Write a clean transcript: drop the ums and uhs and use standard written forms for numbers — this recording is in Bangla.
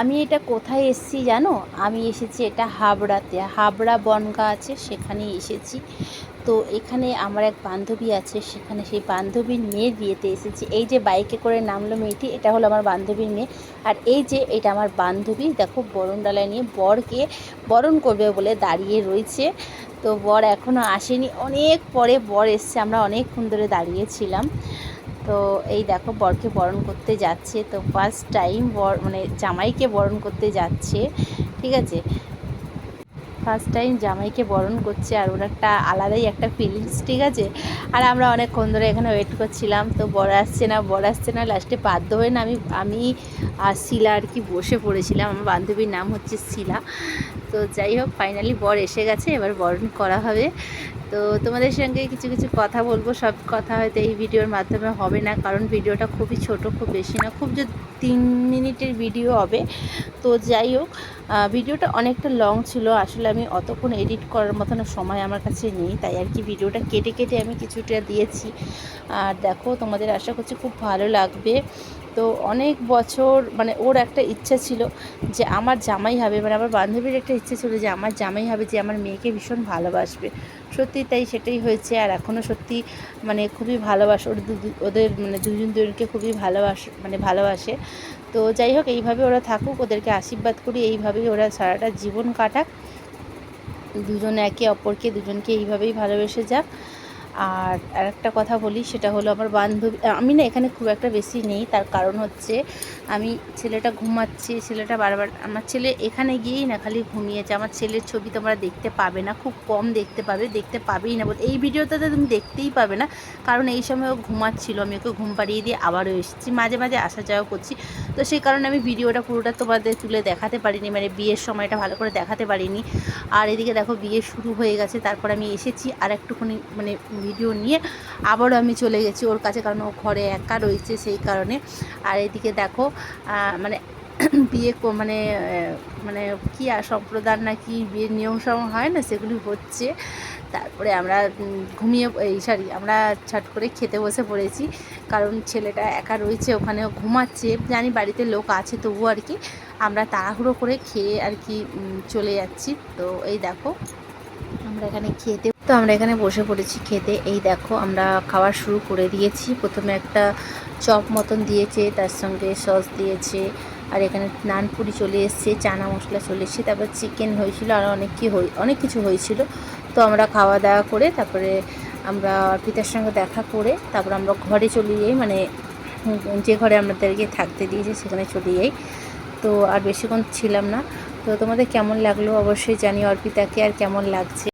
আমি এটা কোথায় এসেছি জানো? আমি এসেছি এটা হাবড়াতে, হাবড়া বনগাঁ আছে সেখানেই এসেছি। তো এখানে আমার এক বান্ধবী আছে, সেখানে সেই বান্ধবীর মেয়ের বিয়েতে এসেছি। এই যে বাইকে করে নামলো মেয়েটি, এটা হলো আমার বান্ধবীর মেয়ে। আর এই যে এটা আমার বান্ধবী, দেখো বরণ ডালায় নিয়ে বরকে বরণ করবে বলে দাঁড়িয়ে রয়েছে। তো বর এখনও আসেনি, অনেক পরে বর এসছে, আমরা অনেকক্ষণ ধরে দাঁড়িয়েছিলাম। তো এই দেখো বরকে বরণ করতে যাচ্ছে। তো ফার্স্ট টাইম বর মানে জামাইকে বরণ করতে যাচ্ছে, ঠিক আছে, ফার্স্ট টাইম জামাইকে বরণ করছে। আর ওর একটা আলাদাই একটা ফিলিংস, ঠিক আছে। আর আমরা অনেকক্ষণ ধরে এখানে ওয়েট করছিলাম, তো বর আসছে না, বর আসছে না, লাস্টে বাধ্য হয়ে না আমি আর শিলা আর কি বসে পড়েছিলাম। আমার বান্ধবীর নাম হচ্ছে শিলা। তো যাই হোক, ফাইনালি বর এসে গেছে, এবার বরণ করা হবে। তো তোমাদের সঙ্গে কিছু কিছু কথা বলবো, সব কথা হয়তো এই ভিডিওর মাধ্যমে হবে না, কারণ ভিডিওটা খুবই ছোট, খুব বেশি না, খুব যে 3 মিনিটের ভিডিও হবে। তো যাই হোক, ভিডিওটা অনেকটা লং ছিল, আসলে আমি অতক্ষণ এডিট করার মতন সময় আমার কাছে নেই, তাই আর কি ভিডিওটা কেটে কেটে আমি কিছুটা দিয়েছি। আর দেখো, তোমাদের আশা করছি খুব ভালো লাগবে। তো অনেক বছর মানে ওর একটা ইচ্ছা ছিল যে আমার জামাই হবে, মানে আমার বান্ধবীর একটা ইচ্ছে ছিল যে আমার জামাই হবে, যে আমার মেয়েকে ভীষণ ভালোবাসবে। সত্যি তাই সেটাই হয়েছে। আর এখনও সত্যি মানে খুবই ভালোবাসে, ওদের মানে দুজনকে খুবই ভালোবাসে। তো যাই হোক, এইভাবে ওরা থাকুক, ওদেরকে আশীর্বাদ করি, এইভাবেই ওরা সারাটা জীবন কাটাক, দুজনে একে অপরকে দুজনকে এইভাবেই ভালোবেসে যাক। আর আরেকটা কথা বলি, সেটা হলো আমার বান্ধবী, আমি না এখানে খুব একটা বেশি নেই, তার কারণ হচ্ছে আমি ছেলেটা ঘুমাচ্ছে, ছেলেটা বারবার, আমার ছেলে এখানে গিয়েই না খালি ঘুমিয়েছে। আমার ছেলের ছবি তোমরা দেখতে পাবে না, খুব কম দেখতে পাবেই না বলতে, এই ভিডিওতে তো তুমি দেখতেই পাবে না, কারণ এই সময় ও ঘুমাচ্ছিল, আমি ওকে ঘুম পাড়িয়ে দিয়ে আবারও এসেছি, মাঝে মাঝে আসা যাওয়া করছি। তো সেই কারণে আমি ভিডিওটা পুরোটা তোমাদের তুলে দেখাতে পারিনি, মানে বিয়ের সময়টা ভালো করে দেখাতে পারিনি। আর এদিকে দেখো বিয়ে শুরু হয়ে গেছে, তারপর আমি এসেছি আর একটুখানি মানে ভিডিও নিয়ে আবারও আমি চলে গেছি ওর কাছে, কারণ ও ঘরে একা রয়েছে সেই কারণে। আর এদিকে দেখো মানে বিয়ে মানে মানে কী আর সম্প্রদান না কি বিয়ের নিয়ম সম হয় না, সেগুলি হচ্ছে। তারপরে আমরা আমরা ছট করে খেতে বসে পড়েছি, কারণ ছেলেটা একা রয়েছে ওখানেও ঘুমাচ্ছে, জানি বাড়িতে লোক আছে, তবুও আর কি আমরা তাড়াহুড়ো করে খেয়ে আর কি চলে যাচ্ছি। তো এই দেখো আমরা এখানে বসে পড়েছি খেতে। এই দেখো আমরা খাওয়া শুরু করে দিয়েছি। প্রথমে একটা চপ মতন দিয়েছে, তার সঙ্গে সস দিয়েছে, আর এখানে নানপুরি চলে এসছে, চানা মশলা চলে এসছে, তারপর চিকেন হয়েছিল, আর অনেক কিছু হয়েছিল। তো আমরা খাওয়া দাওয়া করে তারপরে আমরা অর্পিতার সঙ্গে দেখা করে তারপর আমরা ঘরে চলে যাই, মানে যে ঘরে আমাদেরকে থাকতে দিয়েছে সেখানে চলে যাই। তো আর বেশিক্ষণ ছিলাম না। তো তোমাদের কেমন লাগলো অবশ্যই জানিও, অর্পিতাকে আর কেমন লাগছে।